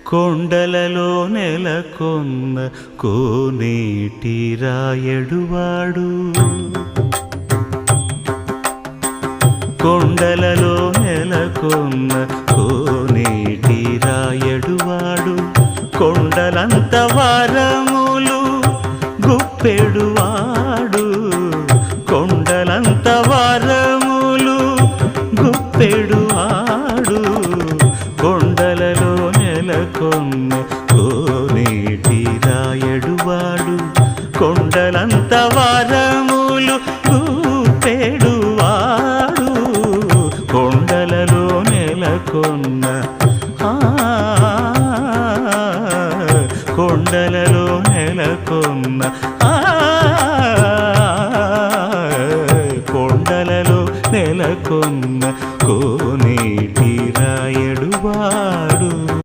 కొండలలో నెలకొన్న కోనేటి రాయడువాడు కొండలలో నెలకొన్న కోనేటి రాయడువాడు కొండలంత వరములు గుప్పెడువాడు కొండలంత వరములు గుప్పెడువాడు కొండలలో నెలకొన్న కోనేటి రాయడువాడు కొండలంత వరములు గుప్పెడువాడు కొండలలో నెలకొన్న కొండలలో నెలకొన్న కొండలలో నెలకొన్న